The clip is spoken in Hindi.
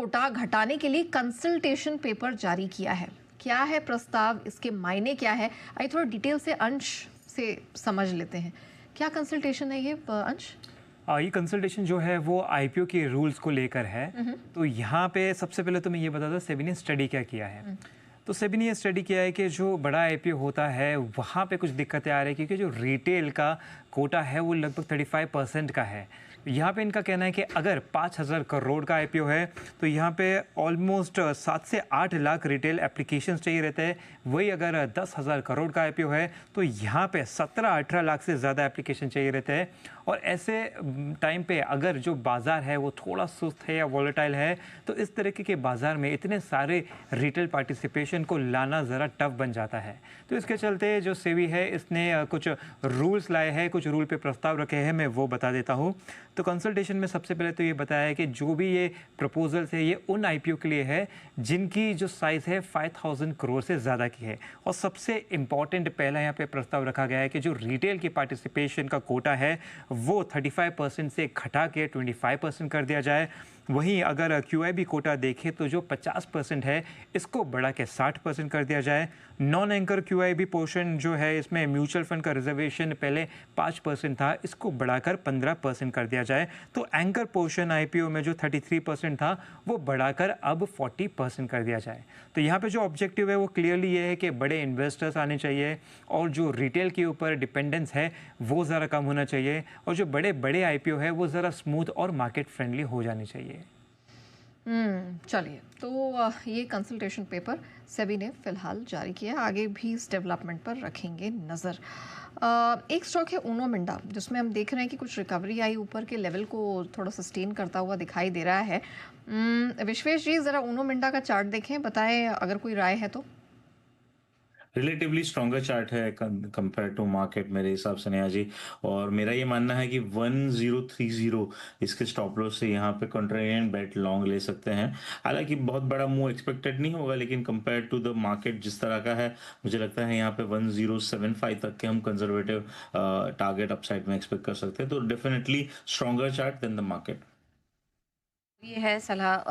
कोटा घटाने के लिए कंसल्टेशन पेपर जारी किया है। क्या है प्रस्ताव, इसके मायने क्या है, आइए थोड़ा डिटेल से अंश से समझ लेते हैं। क्या कंसल्टेशन है ये अंश? ये कंसल्टेशन जो है वो आईपीओ के रूल्स को लेकर है। तो यहाँ पे सबसे पहले तो मैं ये बता दूं सेबी ने स्टडी क्या किया है। तो सेबी ने ये स्टडी किया है कि जो बड़ा आईपीओ होता है वहाँ पे कुछ दिक्कतें आ रही है, क्योंकि जो रिटेल का कोटा है वो लगभग 35% का है। यहाँ पे इनका कहना है कि अगर 5,000 करोड़ का आईपीओ है तो यहाँ पे ऑलमोस्ट 7 से 8 लाख रिटेल एप्लीकेशंस चाहिए रहते हैं। वही अगर 10,000 करोड़ का आईपीओ है तो यहाँ पे 17-18 लाख से ज़्यादा एप्लीकेशन चाहिए रहते हैं। और ऐसे टाइम पे अगर जो बाज़ार है वो थोड़ा सुस्त है या वॉलेटाइल है तो इस तरीके के बाज़ार में इतने सारे रिटेल पार्टिसिपेशन को लाना ज़रा टफ बन जाता है। तो इसके चलते जो सेबी है इसने कुछ रूल्स लाए हैं, कुछ रूल पे प्रस्ताव रखे हैं, मैं वो बता देता हूँ। तो कंसल्टेशन में सबसे पहले तो ये बताया है कि जो भी ये प्रपोजल्स है ये उन आईपीओ के लिए है जिनकी जो साइज़ है 5,000 करोड़ से ज़्यादा की है। और सबसे इम्पॉर्टेंट पहला यहाँ पे प्रस्ताव रखा गया है कि जो रिटेल की पार्टिसिपेशन का कोटा है वो 35% से घटा के 25% कर दिया जाए। वहीं अगर क्यूआईबी कोटा देखें तो जो 50% है इसको बढ़ा के 60% कर दिया जाए। नॉन एंकर क्यूआईबी पोर्शन जो है इसमें म्यूचुअल फंड का रिजर्वेशन पहले 5% था, इसको बढ़ाकर 15% कर दिया जाए। तो एंकर पोर्शन आईपीओ में जो 33% था वो बढ़ाकर अब 40% कर दिया जाए। तो यहाँ पे जो ऑब्जेक्टिव है वो क्लियरली ये है कि बड़े इन्वेस्टर्स आने चाहिए और जो रिटेल के ऊपर डिपेंडेंस है वो ज़रा कम होना चाहिए और जो बड़े बड़े आईपीओ है वो ज़रा स्मूथ और मार्केट फ्रेंडली हो जानी चाहिए। चलिए, तो ये कंसल्टेशन पेपर सेबी ने फिलहाल जारी किया है। आगे भी इस डेवलपमेंट पर रखेंगे नज़र। एक स्टॉक है ऊनो मिंडा, जिसमें हम देख रहे हैं कि कुछ रिकवरी आई, ऊपर के लेवल को थोड़ा सस्टेन करता हुआ दिखाई दे रहा है। विश्वेश जी, ज़रा ऊनो मिंडा का चार्ट देखें, बताएं अगर कोई राय है तो। रिलेटिवली स्ट्रॉन्गर चार्ट है कंपेयर टू मार्केट मेरे हिसाब से नेहा जी। और मेरा ये मानना है कि 1030 इसके स्टॉप लॉस से यहाँ पे कॉन्ट्रेरियन बेट लॉन्ग ले सकते हैं। हालांकि बहुत बड़ा मूव एक्सपेक्टेड नहीं होगा, लेकिन कंपेयर टू द मार्केट जिस तरह का है मुझे लगता है यहाँ पे 1075 तक के हम कंजर्वेटिव टारगेट अपसाइड में एक्सपेक्ट कर सकते हैं। तो definitely stronger chart than the market. ये है सलाह।